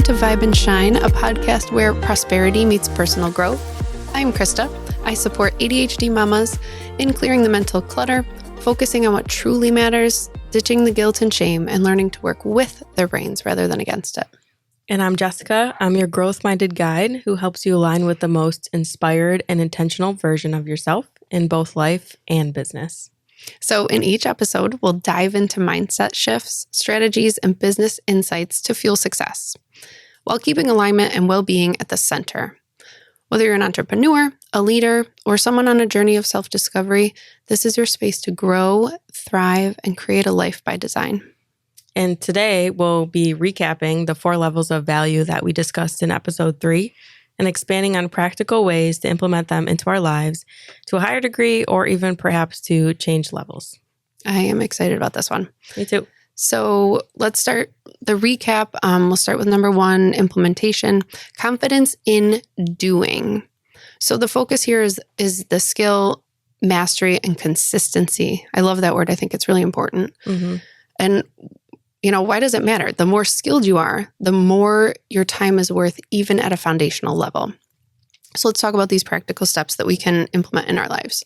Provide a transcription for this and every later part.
to Vibe and Shine, a podcast where prosperity meets personal growth. I'm Krista. I support ADHD mamas in clearing the mental clutter, focusing on what truly matters, ditching the guilt and shame, and learning to work with their brains rather than against it. And I'm Jessica. I'm your growth-minded guide who helps you align with the most inspired and intentional version of yourself in both life and business. So in each episode, we'll dive into mindset shifts, strategies, and business insights to fuel success, while keeping alignment and well-being at the center. Whether you're an entrepreneur, a leader, or someone on a journey of self-discovery, this is your space to grow, thrive, and create a life by design. And today we'll be recapping the 4 levels of value that we discussed in episode 3 and expanding on practical ways to implement them into our lives to a higher degree or even perhaps to change levels. I am excited about this one. Me too. So let's start the recap. We'll start with number 1, implementation, confidence in doing. So the focus here is the skill, mastery, and consistency. I love that word. I think it's really important. Mm-hmm. And why does it matter? The more skilled you are, the more your time is worth, even at a foundational level. So let's talk about these practical steps that we can implement in our lives.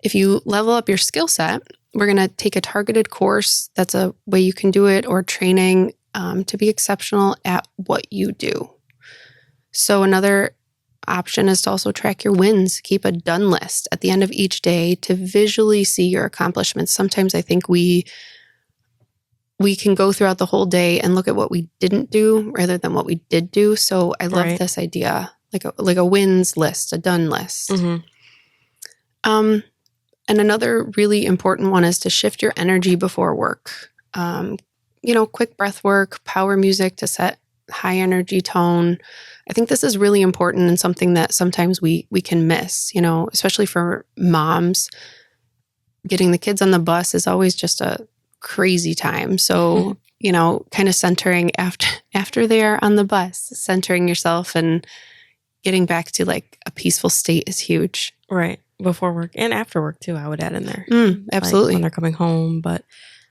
If you level up your skill set, we're going to take a targeted course. That's a way you can do it, or training to be exceptional at what you do. So another option is to also track your wins. Keep a done list at the end of each day to visually see your accomplishments. Sometimes I think we can go throughout the whole day and look at what we didn't do rather than what we did do. So I love this idea, like a wins list, a done list. Mm-hmm. And another really important one is to shift your energy before work. Quick breath work, power music to set high energy tone. I think this is really important and something that sometimes we can miss, especially for moms. Getting the kids on the bus is always just a crazy time. So, kind of centering after they are on the bus, centering yourself and getting back to like a peaceful state is huge. Right. Before work and after work too, I would add in there. Absolutely. Like when they're coming home, but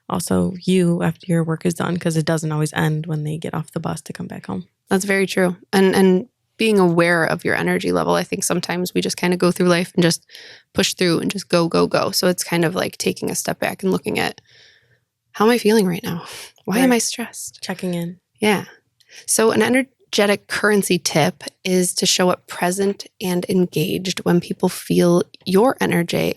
also you after your work is done, because it doesn't always end when they get off the bus to come back home. That's very true. And being aware of your energy level. I think sometimes we just kind of go through life and just push through and just go, go, go. So it's kind of like taking a step back and looking at, how am I feeling right now? Why am I stressed? Checking in. Yeah. So an energetic currency tip is to show up present and engaged when people feel your energy,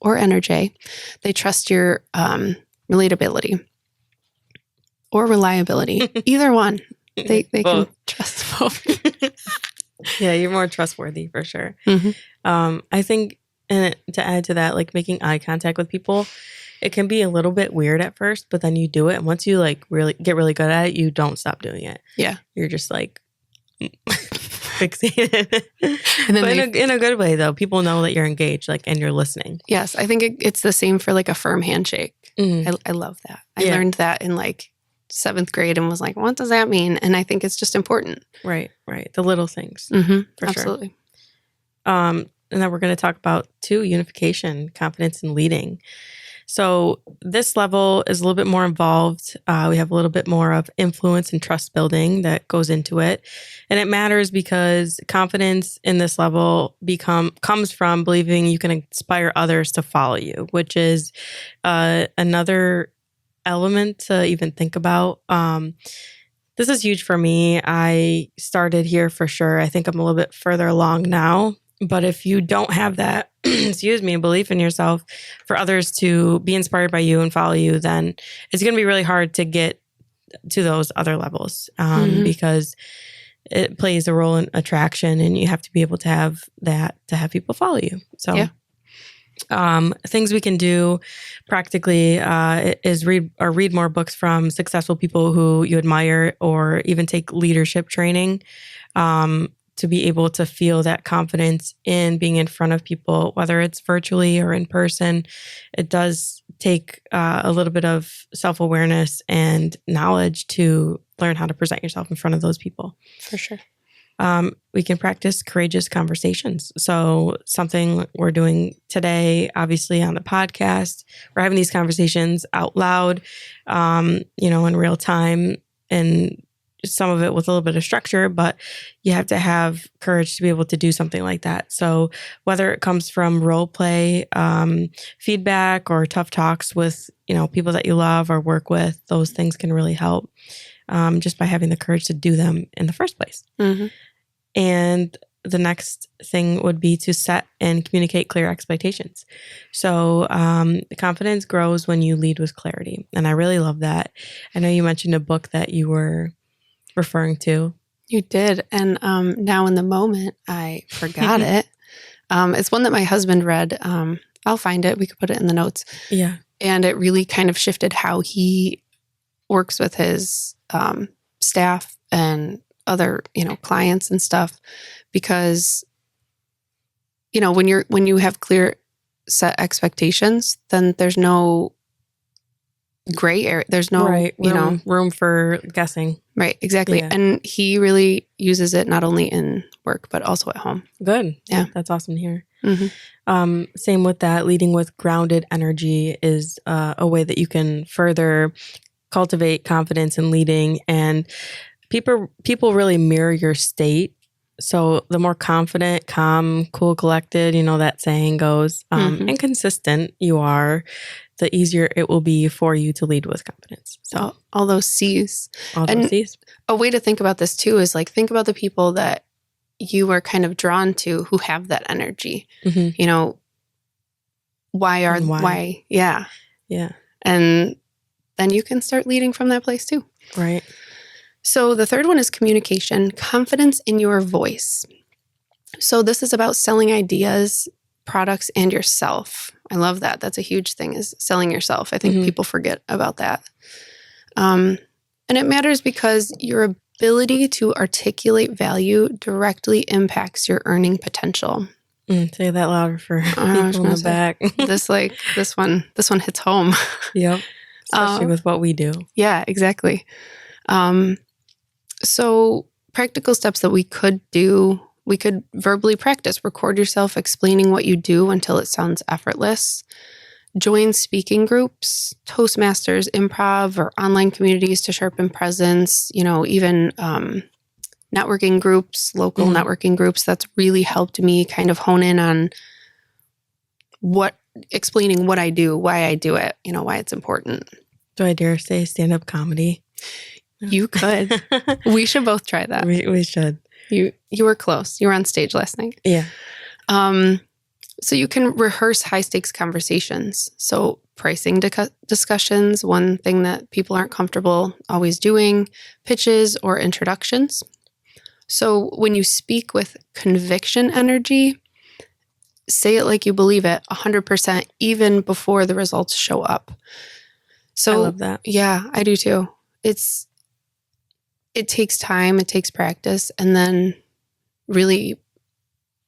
or energy. They trust your relatability or reliability. Either one. They can trust both. Yeah, you're more trustworthy for sure. Mm-hmm. I think, and to add to that, like making eye contact with people, it can be a little bit weird at first, but then you do it. And once you like really get really good at it, you don't stop doing it. Yeah. You're just like fixated. And then but in a good way though, people know that you're engaged, like, and you're listening. Yes. I think it's the same for like a firm handshake. Mm-hmm. I love that. I learned that in like 7th grade and was like, what does that mean? And I think it's just important. Right. The little things. Mm-hmm. For Absolutely. Sure. And then we're going to talk about 2, unification, confidence in leading. So this level is a little bit more involved. We have a little bit more of influence and trust building that goes into it. And it matters because confidence in this level comes from believing you can inspire others to follow you, which is another element to even think about. This is huge for me. I started here for sure. I think I'm a little bit further along now. But if you don't have that, belief in yourself for others to be inspired by you and follow you, then it's going to be really hard to get to those other levels because it plays a role in attraction and you have to be able to have that to have people follow you. So things we can do practically is read more books from successful people who you admire, or even take leadership training. To be able to feel that confidence in being in front of people, whether it's virtually or in person. It does take a little bit of self-awareness and knowledge to learn how to present yourself in front of those people. For sure. We can practice courageous conversations. So something we're doing today, obviously on the podcast, we're having these conversations out loud, in real time. And some of it with a little bit of structure, but you have to have courage to be able to do something like that. So whether it comes from role play, feedback, or tough talks with, people that you love or work with, those things can really help just by having the courage to do them in the first place. Mm-hmm. And the next thing would be to set and communicate clear expectations. So confidence grows when you lead with clarity. And I really love that. I know you mentioned a book that you were referring to. You did. And now in the moment, I forgot it. It's one that my husband read. I'll find it. We could put it in the notes. Yeah. And it really kind of shifted how he works with his staff and other, clients and stuff. Because, when you have clear set expectations, then there's no gray area. There's no, room for guessing. Right. Exactly. Yeah. And he really uses it not only in work, but also at home. Good. Yeah. That's awesome to hear. Mm-hmm. Same with that. Leading with grounded energy is a way that you can further cultivate confidence in leading, and people really mirror your state. So the more confident, calm, cool, collected, that saying goes, and consistent you are, the easier it will be for you to lead with confidence. So all those C's. All those C's. A way to think about this too is think about the people that you are kind of drawn to who have that energy. Mm-hmm. Why? Yeah. Yeah. And then you can start leading from that place too. Right. So the third one is communication, confidence in your voice. So this is about selling ideas, products, and yourself. I love that. That's a huge thing, is selling yourself. I think people forget about that. And it matters because your ability to articulate value directly impacts your earning potential. Say that louder for people in the back. this one hits home. Yep. Especially with what we do. Yeah, exactly. So practical steps that we could do, we could verbally practice, record yourself explaining what you do until it sounds effortless. Join speaking groups, Toastmasters, improv, or online communities to sharpen presence, even networking groups, local networking groups. That's really helped me kind of hone in on explaining what I do, why I do it, why it's important. Do I dare say stand-up comedy? You could. We should both try that. We should. You were close. You were on stage last night. Yeah. So you can rehearse high-stakes conversations. So pricing discussions, one thing that people aren't comfortable always doing, pitches or introductions. So when you speak with conviction energy, say it like you believe it 100%, even before the results show up. So I love that. Yeah, I do too. It takes time, it takes practice, and then really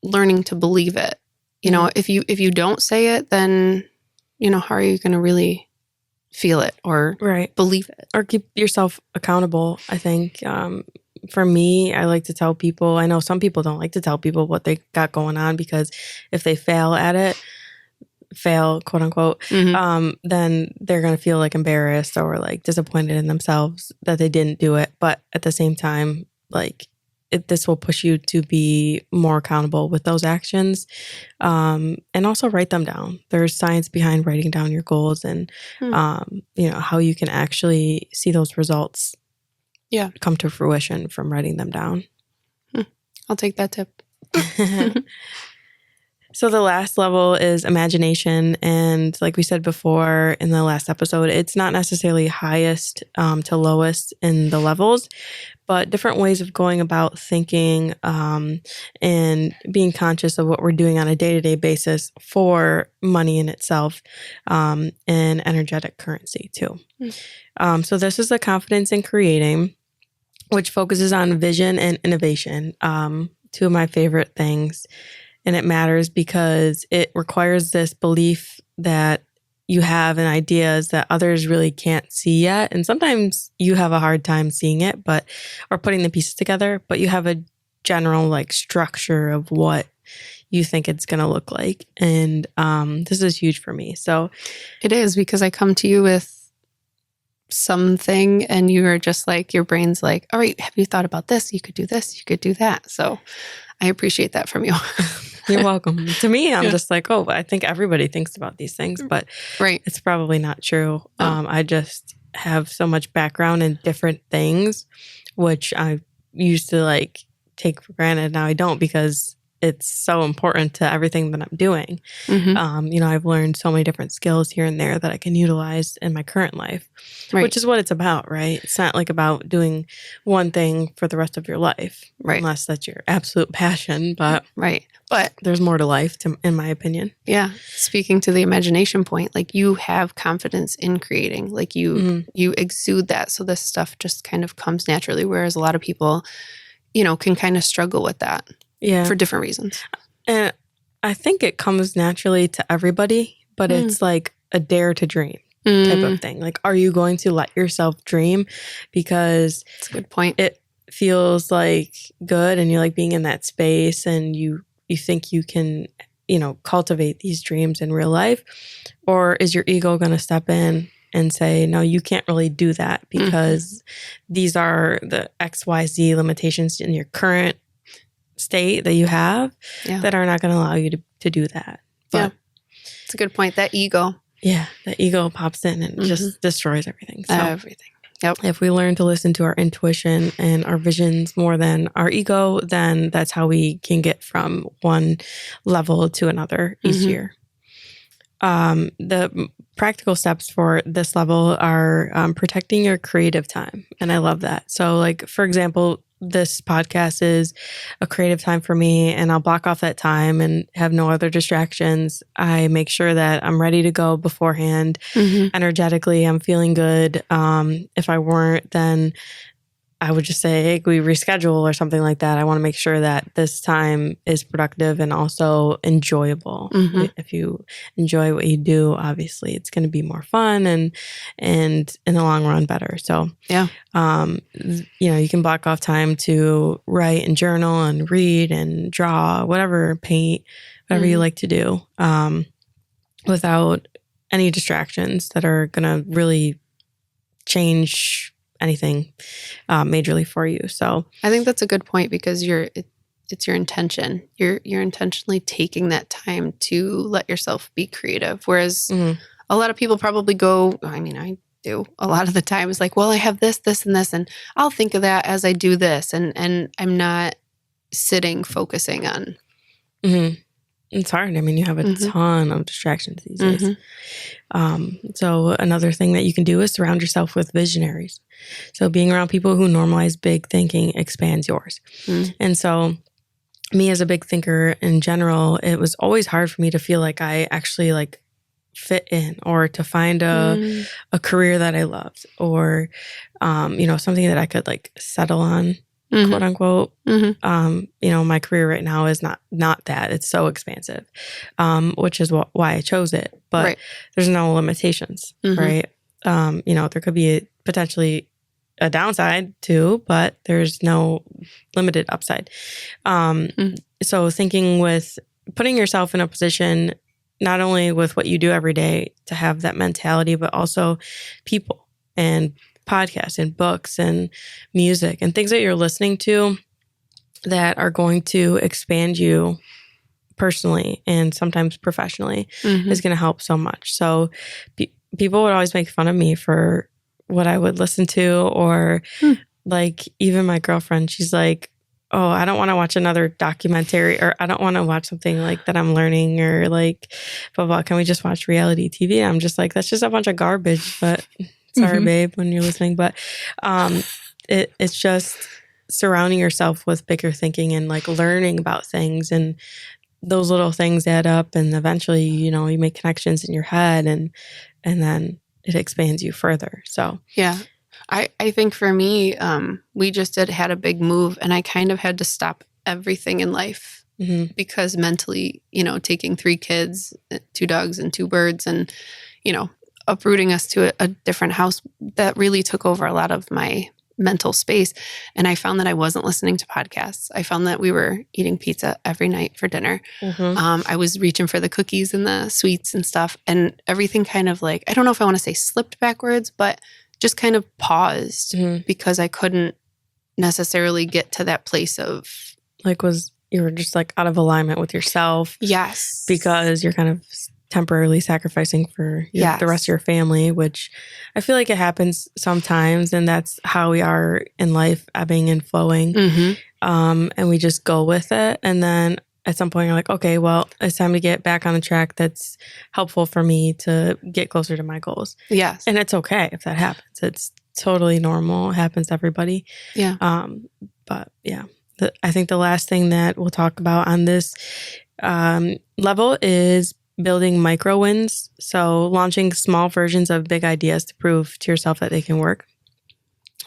learning to believe it. If you don't say it, then, how are you going to really feel it or believe it? Or keep yourself accountable, I think. For me, I like to tell people, I know some people don't like to tell people what they got going on, because if they fail at it, quote unquote, then they're going to feel embarrassed or disappointed in themselves that they didn't do it. But at the same time, this will push you to be more accountable with those actions, and also write them down. There's science behind writing down your goals and, how you can actually see those results come to fruition from writing them down. I'll take that tip. So the last level is imagination. And like we said before in the last episode, it's not necessarily highest to lowest in the levels, but different ways of going about thinking and being conscious of what we're doing on a day-to-day basis for money in itself, and energetic currency too. So this is the confidence in creating, which focuses on vision and innovation. Two of my favorite things. And it matters because it requires this belief that you have in ideas that others really can't see yet. And sometimes you have a hard time seeing it, or putting the pieces together, but you have a general structure of what you think it's going to look like. And this is huge for me. So it is, because I come to you with something and you are just like, your brain's like, all right, have you thought about this? You could do this, you could do that. So I appreciate that from you. You're welcome. To me, I'm Yeah. just like, oh, I think everybody thinks about these things, but Right. it's probably not true. No. I just have so much background in different things, which I used to like take for granted. Now I don't, because it's so important to everything that I'm doing. Mm-hmm. I've learned so many different skills here and there that I can utilize in my current life, Right. which is what it's about, right? It's not like about doing one thing for the rest of your life, Right. unless that's your absolute passion. But Right. But there's more to life, in my opinion. yeah, speaking to the imagination point, like you have confidence in creating, like you exude that. So this stuff just kind of comes naturally. Whereas a lot of people, can kind of struggle with that. Yeah. For different reasons. And I think it comes naturally to everybody, but it's like a dare to dream type of thing. Like, are you going to let yourself dream? Because that's a good point. It feels like good and you like being in that space and you think you can, cultivate these dreams in real life? Or is your ego going to step in and say, no, you can't really do that because these are the XYZ limitations in your current state that you have that are not going to allow you to do that. But it's a good point. That ego. Yeah, the ego pops in and just destroys everything. So everything. Yep. If we learn to listen to our intuition and our visions more than our ego, then that's how we can get from one level to another easier. The practical steps for this level are protecting your creative time. And I love that. So like, for example, this podcast is a creative time for me and I'll block off that time and have no other distractions. I make sure that I'm ready to go beforehand. Energetically, I'm feeling good. If I weren't, then I would just say, hey, we reschedule or something like that. I want to make sure that this time is productive and also enjoyable. If you enjoy what you do, obviously it's going to be more fun and in the long run better. So, you can block off time to write and journal and read and draw, whatever, paint, whatever you like to do, without any distractions that are going to really change anything majorly for you. So I think that's a good point because it's your intention. You're intentionally taking that time to let yourself be creative. Whereas a lot of people probably go, I do a lot of the time, is like, well, I have this, this, and this, and I'll think of that as I do this. And I'm not focusing on. It's hard. You have a ton of distractions these days. So another thing that you can do is surround yourself with visionaries. So being around people who normalize big thinking expands yours. And so me as a big thinker in general, it was always hard for me to feel like I actually like fit in or to find a career that I loved or, something that I could like settle on. Quote unquote. My career right now is not that. It's so expansive, which is why I chose it. But there's no limitations, right? There could be potentially a downside too, but there's no limited upside. So thinking with putting yourself in a position, not only with what you do every day to have that mentality, but also people and podcasts and books and music and things that you're listening to that are going to expand you personally and sometimes professionally is going to help so much. So people would always make fun of me for what I would listen to or like even my girlfriend, she's like, oh, I don't want to watch another documentary or I don't want to watch something like that I'm learning or like, blah, blah. Can we just watch reality TV? And I'm just like, that's just a bunch of garbage, but sorry, babe, when you're listening. But it's just surrounding yourself with bigger thinking and like learning about things. And those little things add up. And eventually, you make connections in your head and then it expands you further. So, yeah. I think for me, we just had a big move and I kind of had to stop everything in life because mentally, taking 3 kids, 2 dogs and 2 birds and, uprooting us to a different house that really took over a lot of my mental space. And I found that I wasn't listening to podcasts. I found that we were eating pizza every night for dinner. I was reaching for the cookies and the sweets and stuff. And everything kind of like, I don't know if I want to say slipped backwards, but just kind of paused Mm-hmm. because I couldn't necessarily get to that place of Like, you were just like out of alignment with yourself yes. because you're kind of temporarily sacrificing for the rest of your family, which I feel like it happens sometimes, and that's how we are in life, ebbing and flowing. Mm-hmm. And we just go with it. And then at some point you're like, okay, well, it's time to get back on a track that's helpful for me to get closer to my goals. Yes. And it's okay if that happens. It's totally normal. It happens to everybody. Yeah. But yeah, I think the last thing that we'll talk about on this level is building micro wins. So launching small versions of big ideas to prove to yourself that they can work.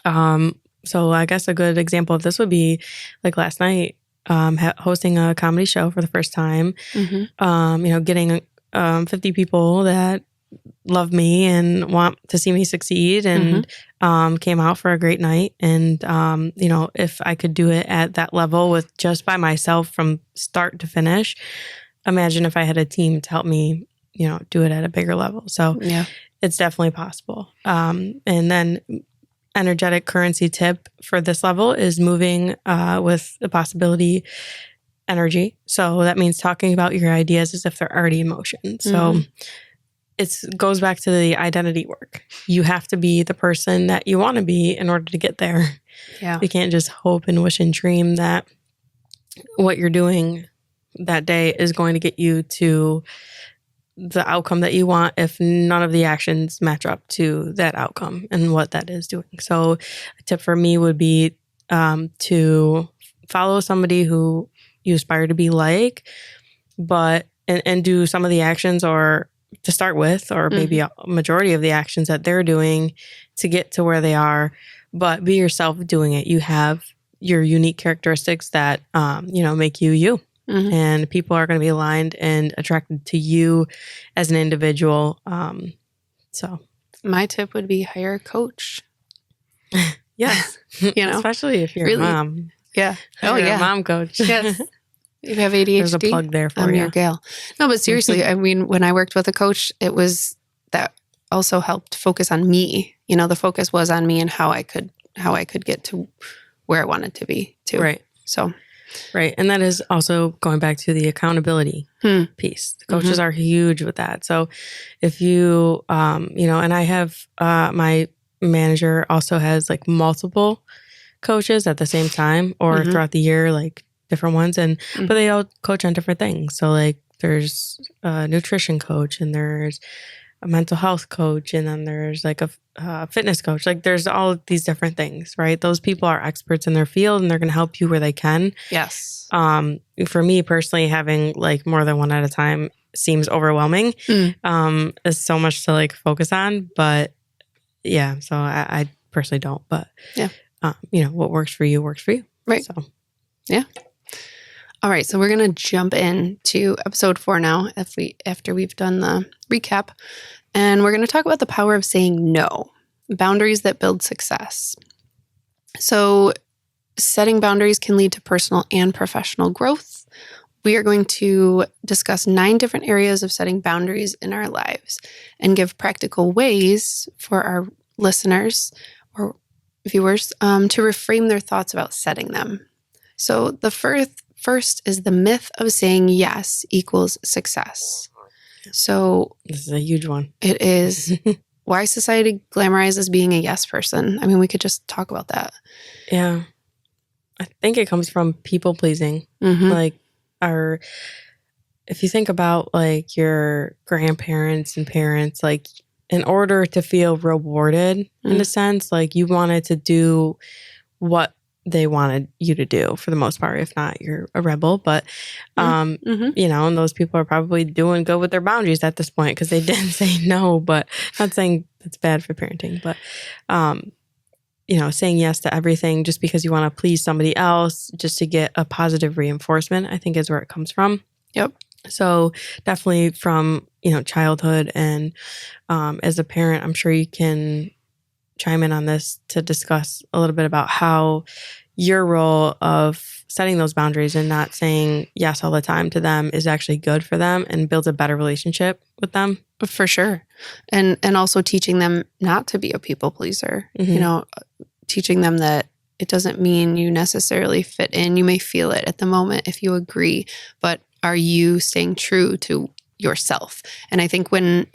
So I guess a good example of this would be like last night, hosting a comedy show for the first time, Mm-hmm. Getting 50 people that love me and want to see me succeed and came out for a great night. And, if I could do it at that level with just by myself from start to finish, imagine if I had a team to help me, do it at a bigger level. So yeah, it's definitely possible. And then energetic currency tip for this level is moving with the possibility energy. So that means talking about your ideas as if they're already in motion. So it goes back to the identity work. You have to be the person that you want to be in order to get there. Yeah. You can't just hope and wish and dream that what you're doing that day is going to get you to the outcome that you want if none of the actions match up to that outcome and what that is doing. So a tip for me would be to follow somebody who you aspire to be like, but and do some of the actions or to start with, or maybe a majority of the actions that they're doing to get to where they are, but be yourself doing it. You have your unique characteristics that, make you you. And people are going to be aligned and attracted to you as an individual. So my tip would be hire a coach. Yes. Especially if you're really? a mom. Yeah. You're a mom coach. Yes. You have ADHD. There's a plug there for you. Your gal. No, but seriously, I mean, when I worked with a coach, it was that also helped focus on me. The focus was on me and how I could get to where I wanted to be too. Right. So. Right. And that is also going back to the accountability piece. The coaches are huge with that. So if you, and I have, my manager also has like multiple coaches at the same time or throughout the year, like different ones. And, but they all coach on different things. So like there's a nutrition coach and there's a mental health coach, and then there's like a fitness coach. Like there's all of these different things, right? Those people are experts in their field and they're going to help you where they can. Yes. For me personally, having like more than one at a time seems overwhelming. There's so much to like focus on, but yeah, so I personally don't, but yeah, what works for you works for you. Right. So, yeah. All right, so we're going to jump into episode 4 now after we've done the recap. And we're going to talk about the power of saying no, boundaries that build success. So setting boundaries can lead to personal and professional growth. We are going to discuss 9 different areas of setting boundaries in our lives and give practical ways for our listeners or viewers to reframe their thoughts about setting them. So the first is the myth of saying yes equals success. So this is a huge one. It is. Why society glamorizes being a yes person. I mean, we could just talk about that. Yeah. I think it comes from people pleasing. Like if you think about like your grandparents and parents, like in order to feel rewarded in a sense, like you wanted to do what they wanted you to do for the most part. If not, you're a rebel. But, and those people are probably doing good with their boundaries at this point because they didn't say no. But not saying that's bad for parenting, but, saying yes to everything just because you want to please somebody else, just to get a positive reinforcement, I think is where it comes from. Yep. So definitely from, childhood. And as a parent, I'm sure you can chime in on this to discuss a little bit about how your role of setting those boundaries and not saying yes all the time to them is actually good for them and builds a better relationship with them. For sure. And also teaching them not to be a people pleaser, teaching them that it doesn't mean you necessarily fit in. You may feel it at the moment if you agree, but are you staying true to yourself? And I think when,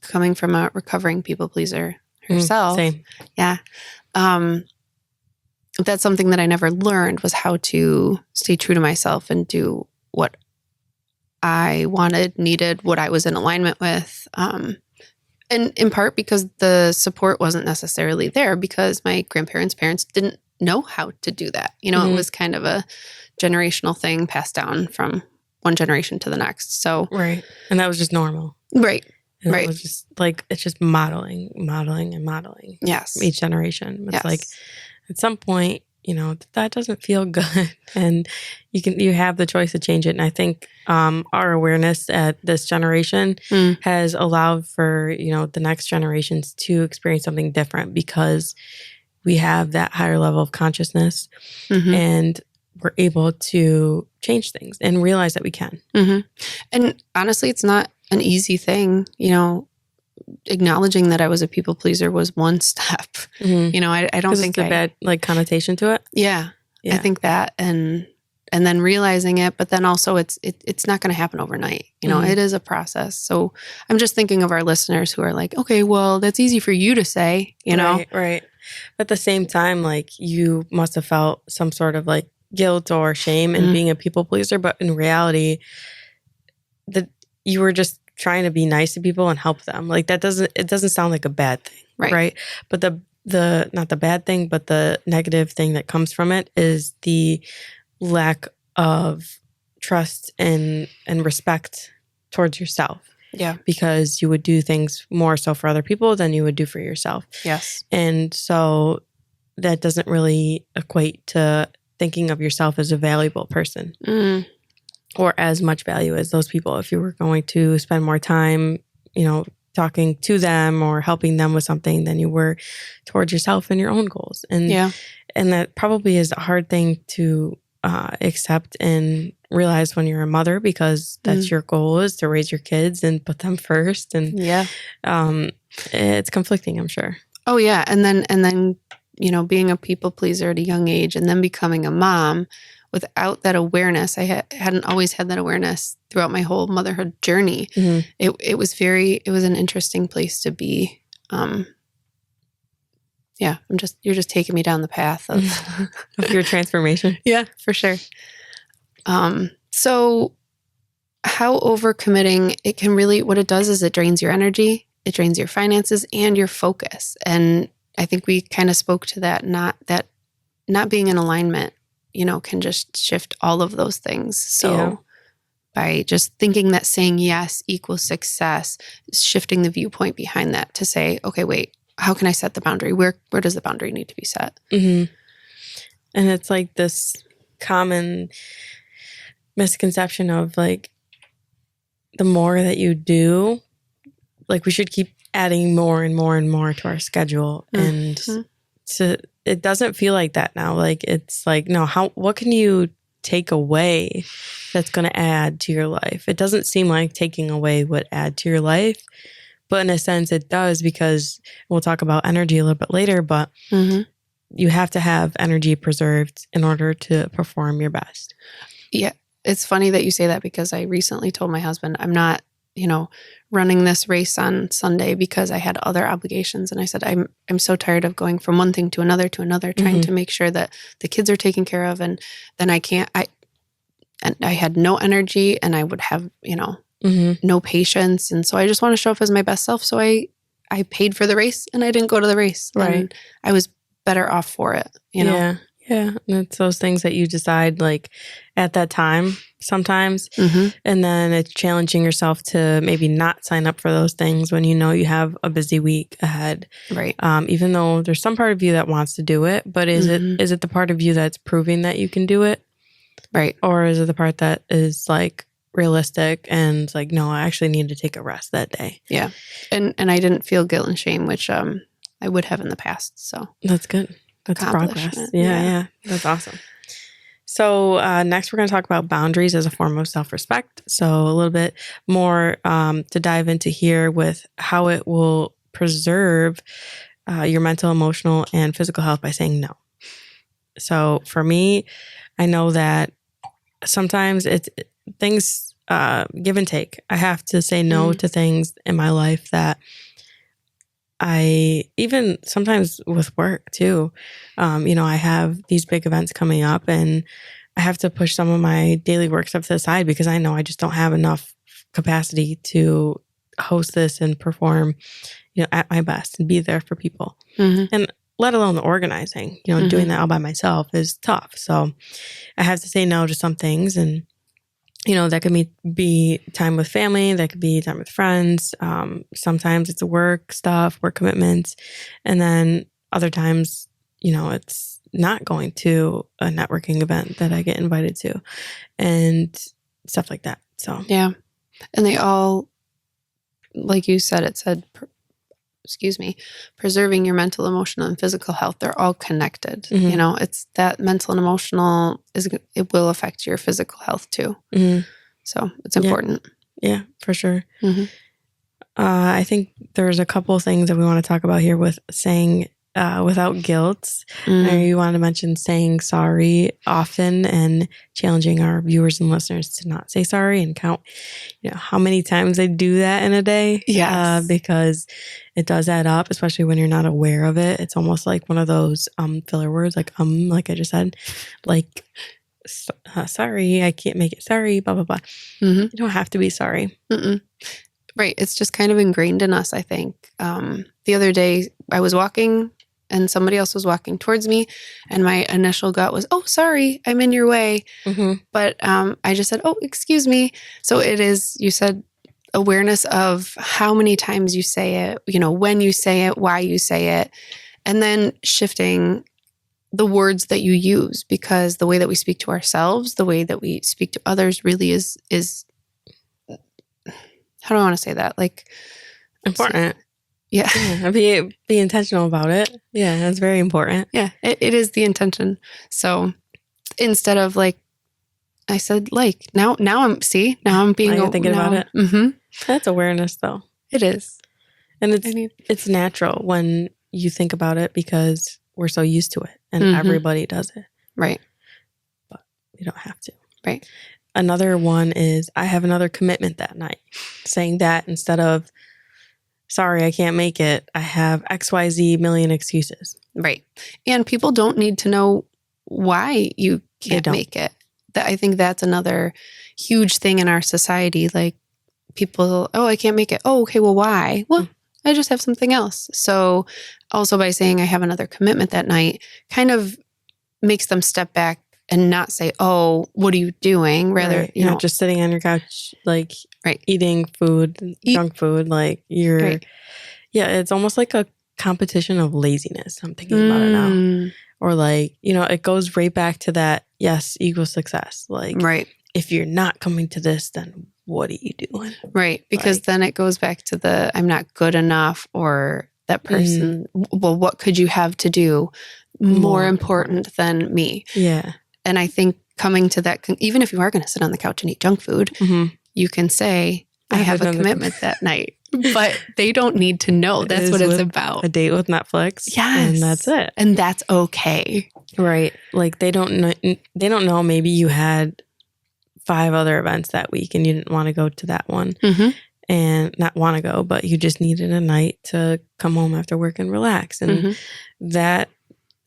coming from a recovering people pleaser herself, same. Yeah. That's something that I never learned, was how to stay true to myself and do what I wanted, needed, what I was in alignment with. And in part because the support wasn't necessarily there, because my grandparents' parents didn't know how to do that. It was kind of a generational thing passed down from one generation to the next. So, right. And that was just normal. Right. And right. It was just like, it's just modeling and modeling. Yes. Each generation. It's yes. like, at some point, that doesn't feel good, and you have the choice to change it. And I think our awareness at this generation has allowed for the next generations to experience something different, because we have that higher level of consciousness, and we're able to change things and realize that we can. And honestly, it's not an easy thing. Acknowledging that I was a people pleaser was one step. I don't think it's a bad connotation to it. Yeah, I think that, and then realizing it, but then also it's not going to happen overnight. It is a process. So I'm just thinking of our listeners who are like, okay, well, that's easy for you to say. Right. But at the same time, you must have felt some sort of guilt or shame in being a people pleaser, but in reality, that you were just trying to be nice to people and help them. It doesn't sound like a bad thing, right? But the not the bad thing, but the negative thing that comes from it is the lack of trust and respect towards yourself. Yeah. Because you would do things more so for other people than you would do for yourself. Yes. And so that doesn't really equate to thinking of yourself as a valuable person. Or as much value as those people. If you were going to spend more time, talking to them or helping them with something than you were towards yourself and your own goals. And that probably is a hard thing to accept and realize when you're a mother, because that's your goal, is to raise your kids and put them first. And it's conflicting, I'm sure. Oh yeah. And then, being a people pleaser at a young age and then becoming a mom, without that awareness, I hadn't always had that awareness throughout my whole motherhood journey. It was an interesting place to be. You're just taking me down the path of, of your transformation. Yeah, for sure. So how overcommitting, it can really, what it does is it drains your energy, it drains your finances and your focus. And I think we kind of spoke to that, not being in alignment, can just shift all of those things. So by just thinking that saying yes equals success, shifting the viewpoint behind that to say, okay, wait, how can I set the boundary? Where does the boundary need to be set? And it's this common misconception of the more that you do, we should keep adding more and more and more to our schedule. And it doesn't feel like that now. It's no, what can you take away that's going to add to your life? It doesn't seem like taking away would add to your life, but in a sense it does, because we'll talk about energy a little bit later, but you have to have energy preserved in order to perform your best. Yeah. It's funny that you say that, because I recently told my husband, I'm not, running this race on Sunday because I had other obligations. And I said, I'm so tired of going from one thing to another, trying to make sure that the kids are taken care of. And then I had no energy, and I would have, no patience. And so I just want to show up as my best self. So I paid for the race and I didn't go to the race. Right. And I was better off for it, Yeah. And it's those things that you decide at that time sometimes. And then it's challenging yourself to maybe not sign up for those things when you have a busy week ahead. Right. Even though there's some part of you that wants to do it, but is it the part of you that's proving that you can do it? Right. Or is it the part that is realistic and no, I actually need to take a rest that day? Yeah. And I didn't feel guilt and shame, which I would have in the past. So that's good. That's progress. accomplishment. Yeah. That's awesome. So next we're going to talk about boundaries as a form of self-respect. So a little bit more to dive into here with how it will preserve your mental, emotional, and physical health by saying no. So for me, I know that sometimes it's things give and take. I have to say no to things in my life that I even sometimes with work too. I have these big events coming up and I have to push some of my daily work stuff to the side because I know I just don't have enough capacity to host this and perform, at my best and be there for people. And let alone the organizing, doing that all by myself is tough. So I have to say no to some things, and that could be time with family, that could be time with friends. Sometimes it's work stuff, work commitments. And then other times, it's not going to a networking event that I get invited to and stuff like that. So, yeah. And they all, like you said, preserving your mental, emotional, and physical health. They're all connected. It's that mental and emotional it will affect your physical health too. So it's important. Yeah, for sure. I think there's a couple of things that we want to talk about here with saying without guilt. You wanted to mention saying sorry often and challenging our viewers and listeners to not say sorry and count, how many times they do that in a day. Yes. Because it does add up, especially when you're not aware of it. It's almost like one of those filler words, like I just said, like, sorry, I can't make it. Sorry, blah, blah, blah. You don't have to be sorry. Right. It's just kind of ingrained in us, I think. The other day I was walking and somebody else was walking towards me and my initial gut was, oh, sorry, I'm in your way. But I just said, oh, excuse me. So it is, you said, awareness of how many times you say it, when you say it, why you say it, and then shifting the words that you use, because the way that we speak to ourselves, the way that we speak to others really is how do I want to say that? Like, important. Yeah. Be intentional about it. Yeah, that's very important. Yeah, it is the intention. So instead of like, I said like, now I'm being thinking about it. That's awareness though. It is. And it's natural when you think about it because we're so used to it and everybody does it. Right. But you don't have to. Right. Another one is I have another commitment that night. Saying that instead of, sorry, I can't make it, I have XYZ million excuses. Right. And people don't need to know why you can't make it. I think that's another huge thing in our society. Like people, oh, I can't make it. Oh, okay, well, why? Well, I just have something else. So also by saying I have another commitment that night kind of makes them step back and not say, oh, what are you doing? Rather, you're not just sitting on your couch, like eating food, junk food, like you're, it's almost like a competition of laziness. I'm thinking about it now. Or like, it goes right back to that, yes, equals success. Like, if you're not coming to this, then what are you doing? Right. Because then it goes back to the, I'm not good enough, or that person, well, what could you have to do more important than me? Yeah. And I think coming to that, even if you are going to sit on the couch and eat junk food, you can say, I have a commitment that night. But they don't need to know. That's what it's about. A date with Netflix. Yes. And that's it. And that's okay. Right. Like they don't know maybe you had 5 other events that week and you didn't want to go to that one. And not want to go, but you just needed a night to come home after work and relax. And that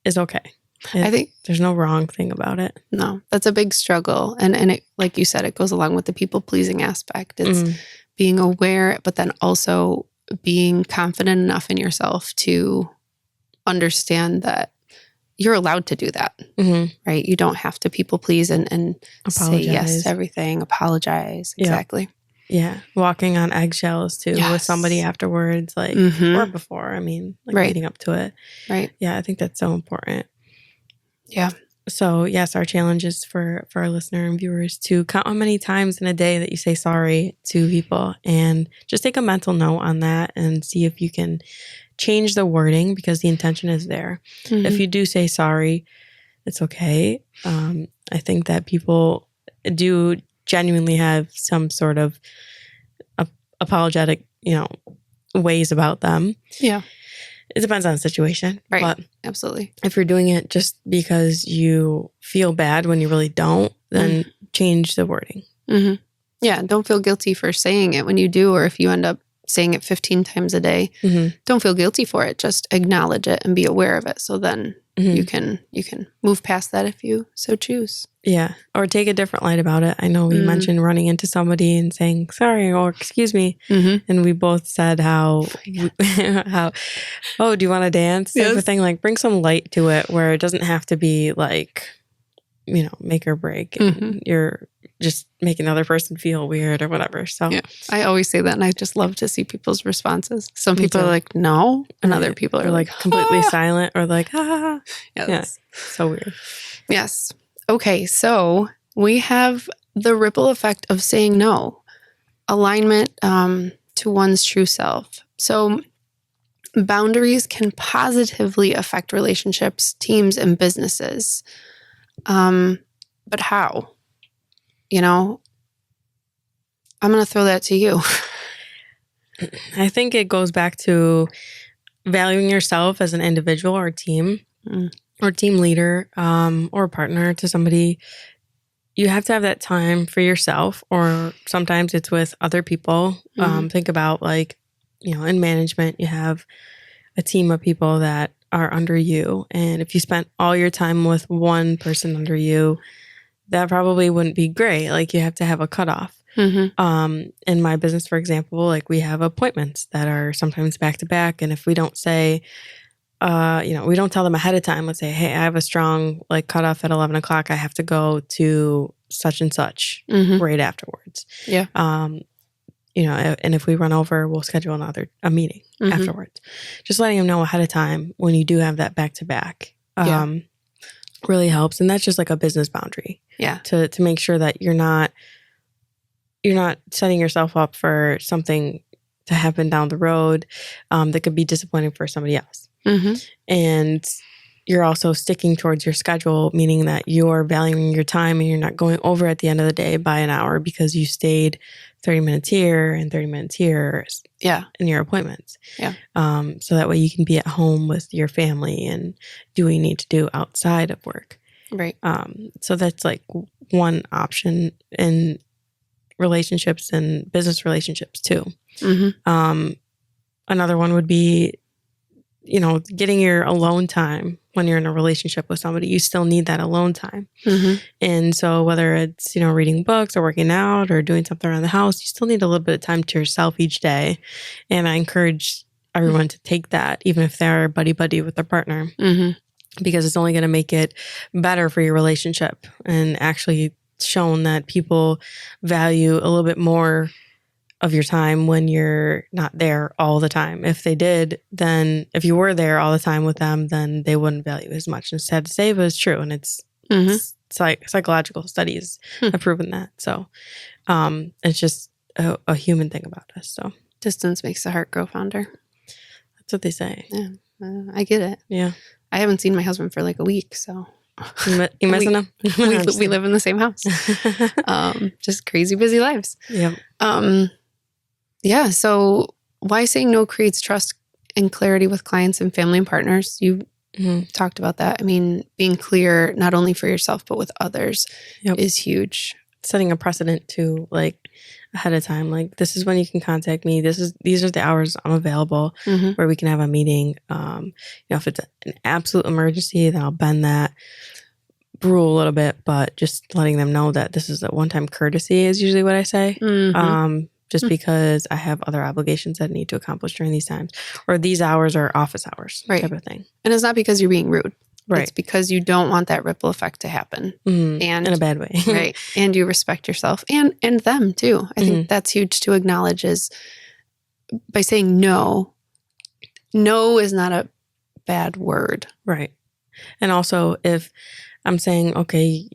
is okay. I think there's no wrong thing about it. No, that's a big struggle. And it, like you said, it goes along with the people pleasing aspect. It's being aware, but then also being confident enough in yourself to understand that you're allowed to do that, right? You don't have to people please and say yes to everything, apologize. Exactly. Yeah. Walking on eggshells too with somebody afterwards, like, or before, I mean, like leading up to it. Right. Yeah. I think that's so important. Yeah. So yes, our challenge is for our listener and viewers to count how many times in a day that you say sorry to people, and just take a mental note on that and see if you can change the wording, because the intention is there. If you do say sorry, it's okay. I think that people do genuinely have some sort of apologetic, ways about them. Yeah. It depends on the situation. Right. But absolutely. if you're doing it just because you feel bad when you really don't, then change the wording. Yeah. Don't feel guilty for saying it when you do, or if you end up saying it 15 times a day, don't feel guilty for it. Just acknowledge it and be aware of it. So then you can move past that if you so choose. Yeah. Or take a different light about it. I know we mentioned running into somebody and saying sorry or excuse me. And we both said how, oh, do you want to dance? Type of thing. Like, bring some light to it where it doesn't have to be like, make or break. And you're just making the other person feel weird or whatever. So yeah, I always say that, and I just love to see people's responses. Some people are like, no, and other people are like completely silent or like, ah. Yeah, so weird. Yes. Okay, so we have the ripple effect of saying no, alignment to one's true self. So boundaries can positively affect relationships, teams, and businesses. But how? I'm going to throw that to you. I think it goes back to valuing yourself as an individual or team or team leader or partner to somebody. You have to have that time for yourself, or sometimes it's with other people. Think about in management, you have a team of people that are under you. And if you spent all your time with one person under you, that probably wouldn't be great. Like, you have to have a cutoff. In my business, for example, we have appointments that are sometimes back to back. And if we don't say, we don't tell them ahead of time, let's say, hey, I have a strong cutoff at 11 o'clock. I have to go to such and such right afterwards. Yeah. And if we run over, we'll schedule a meeting afterwards. Just letting them know ahead of time when you do have that back to back really helps. And that's just like a business boundary. Yeah. To make sure that you're not setting yourself up for something to happen down the road that could be disappointing for somebody else. And you're also sticking towards your schedule, meaning that you're valuing your time and you're not going over at the end of the day by an hour because you stayed 30 minutes here and 30 minutes here in your appointments. Yeah. So that way you can be at home with your family and do what you need to do outside of work. Right. So that's one option in relationships and business relationships too. Another one would be, getting your alone time when you're in a relationship with somebody. You still need that alone time. And so whether it's, reading books or working out or doing something around the house, you still need a little bit of time to yourself each day. And I encourage everyone to take that, even if they're buddy with their partner, because it's only going to make it better for your relationship, and actually shown that people value a little bit more of your time when you're not there all the time. If they did, then if you were there all the time with them, then they wouldn't value as much. And it's sad to say, but it's true. And it's psychological studies have proven that. So it's just a human thing about us. So distance makes the heart grow fonder. That's what they say. Yeah, I get it. Yeah. I haven't seen my husband for a week, so... You missing him? we live in the same house. Just crazy busy lives. Yep. Yeah. So why saying no creates trust and clarity with clients and family and partners? You talked about that. I mean, being clear not only for yourself but with others is huge. Setting a precedent to ahead of time, this is when you can contact me. These are the hours I'm available where we can have a meeting. If it's an absolute emergency, then I'll bend that rule a little bit, but just letting them know that this is a one-time courtesy is usually what I say. Just because I have other obligations that I need to accomplish during these times, or these hours are office hours, type of thing. And it's not because you're being rude. Right. It's because you don't want that ripple effect to happen. And in a bad way. Right. And you respect yourself and them too. I think that's huge to acknowledge, is by saying no. No is not a bad word. Right. And also, if I'm saying, okay,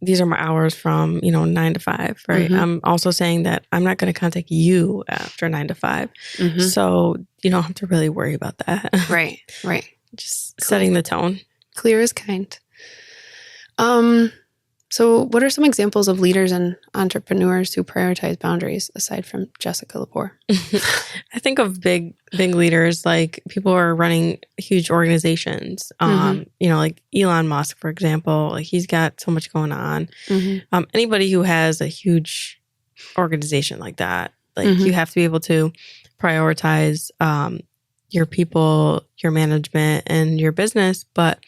these are my hours from, 9 to 5, right? Mhm. I'm also saying that I'm not going to contact you after 9 to 5. Mhm. So you don't have to really worry about that. Right. Just Cool. setting the tone. Clear is kind. So what are some examples of leaders and entrepreneurs who prioritize boundaries aside from Jessica Lepore? I think of big leaders, like people who are running huge organizations. Like Elon Musk, for example, like he's got so much going on. Anybody who has a huge organization like that, like you have to be able to prioritize your people, your management, and your business, but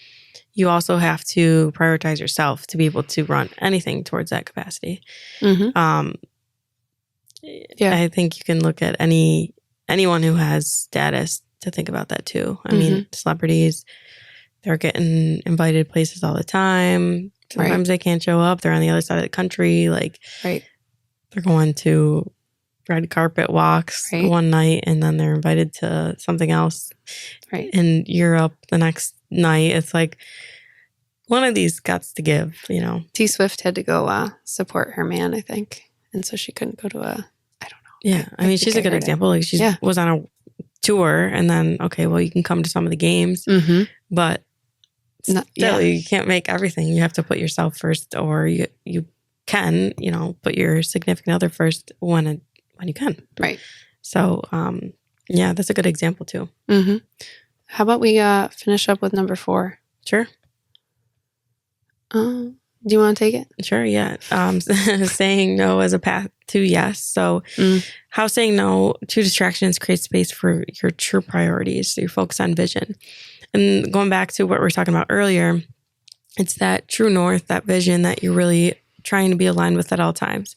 you also have to prioritize yourself to be able to run anything towards that capacity. I think you can look at anyone who has status to think about that too. I mean, celebrities, they're getting invited places all the time. Sometimes they can't show up. They're on the other side of the country. Like, they're going to red carpet walks one night and then they're invited to something else in Europe the next night. It's like, one of these guts to give, T Swift had to go support her man, I think. And so she couldn't go to I don't know. Yeah. I mean, she's a good example. Like she was on a tour and then, okay, well, you can come to some of the games, but still, you can't make everything. You have to put yourself first, or you can, put your significant other first when you can. Right. So, that's a good example too. How about we finish up with number 4? Sure. Do you want to take it? Sure, yeah. Saying no as a path to yes. So how saying no to distractions creates space for your true priorities. So you focus on vision. And going back to what we were talking about earlier, it's that true north, that vision that you're really trying to be aligned with at all times.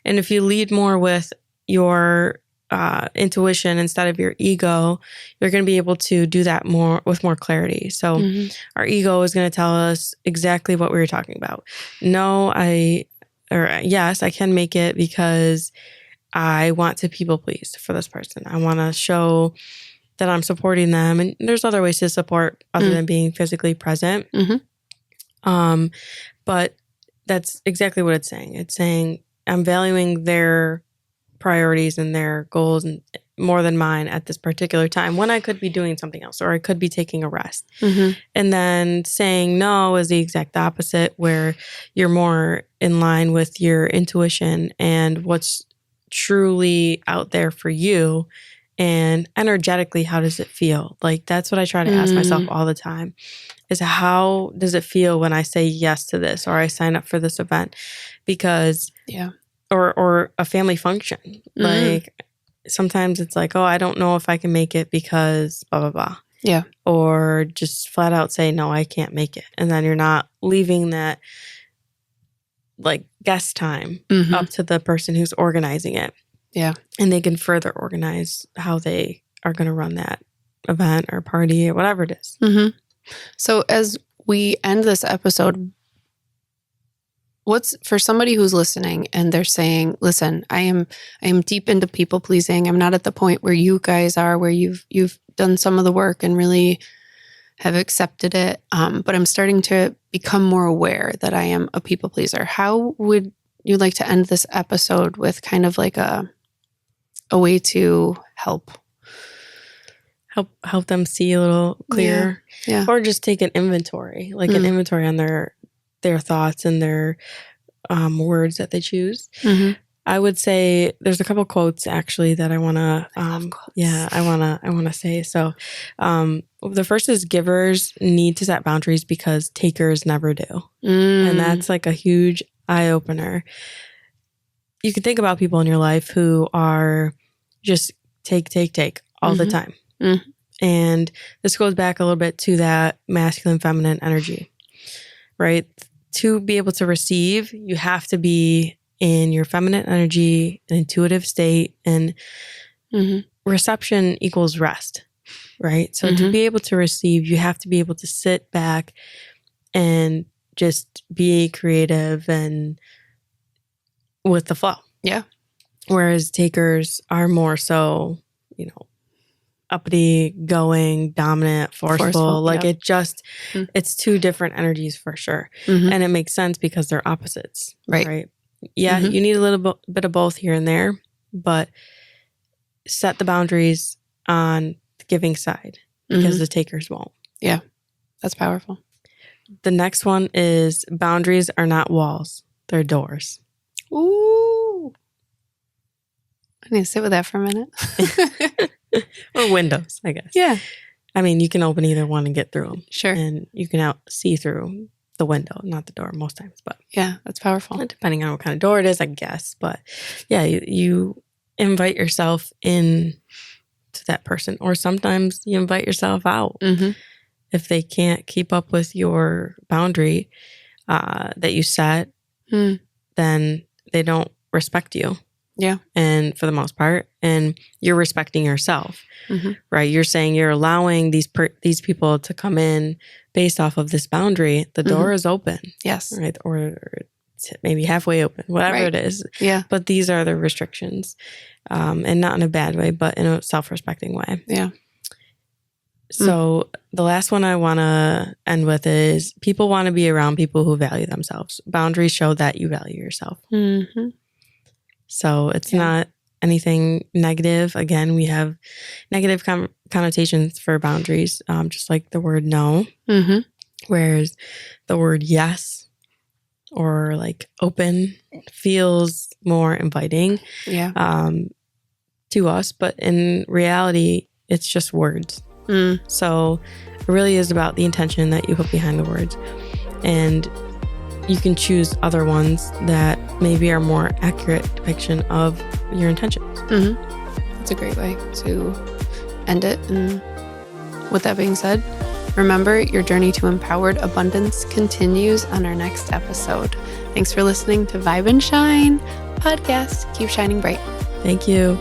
And if you lead more with your intuition instead of your ego, you're going to be able to do that with more clarity. So our ego is going to tell us exactly what we were talking about. No, yes, I can make it because I want to people please for this person. I want to show that I'm supporting them. And there's other ways to support other than being physically present. But that's exactly what it's saying. It's saying I'm valuing their priorities and their goals and more than mine at this particular time when I could be doing something else or I could be taking a rest. And then saying no is the exact opposite, where you're more in line with your intuition and what's truly out there for you. And energetically, how does it feel? Like, that's what I try to ask myself all the time, is how does it feel when I say yes to this or I sign up for this event? Because or a family function. Like, sometimes it's like, oh, I don't know if I can make it because blah, blah, blah. Yeah. Or just flat out say, no, I can't make it. And then you're not leaving that like guest time up to the person who's organizing it. Yeah. And they can further organize how they are going to run that event or party or whatever it is. So as we end this episode, what's for somebody who's listening and they're saying, listen, I am deep into people pleasing. I'm not at the point where you guys are, where you've done some of the work and really have accepted it. But I'm starting to become more aware that I am a people pleaser. How would you like to end this episode with kind of like a way to help them see a little clearer? Yeah. Or just take an inventory, like an inventory on their thoughts and their words that they choose. I would say there's a couple quotes actually that I want to, I want to say. So, the first is, givers need to set boundaries because takers never do. And that's like a huge eye opener. You can think about people in your life who are just take all the time. And this goes back a little bit to that masculine, feminine energy, right? To be able to receive, you have to be in your feminine energy, an intuitive state, and reception equals rest, right? So to be able to receive, you have to be able to sit back and just be creative and with the flow. Yeah. Whereas takers are more so, uppity, going, dominant, forceful. Like yep. it just, it's two different energies for sure. And it makes sense because they're opposites. Right. Yeah, you need a little bit of both here and there, but set the boundaries on the giving side because the takers won't. Yeah, that's powerful. The next one is boundaries are not walls, they're doors. Ooh. I need to sit with that for a minute. Or windows, I guess. Yeah. I mean, you can open either one and get through them. Sure. And you can see through the window, not the door most times. But yeah, that's powerful. Depending on what kind of door it is, I guess. But yeah, you invite yourself in to that person. Or sometimes you invite yourself out. If they can't keep up with your boundary that you set, then they don't respect you. Yeah. And for the most part, and you're respecting yourself, right? You're saying you're allowing these people to come in based off of this boundary. The door is open. Yes. Right. Or maybe halfway open, whatever it is. Yeah. But these are the restrictions, and not in a bad way, but in a self-respecting way. Yeah. So the last one I want to end with is people want to be around people who value themselves. Boundaries show that you value yourself. So it's not anything negative. Again, we have negative connotations for boundaries, just like the word no. Whereas the word yes or like open feels more inviting to us. But in reality, it's just words. So it really is about the intention that you put behind the words. And you can choose other ones that maybe are more accurate depiction of your intentions. That's a great way to end it. And with that being said, remember, your journey to empowered abundance continues on our next episode. Thanks for listening to Vibe and Shine podcast. Keep shining bright. Thank you.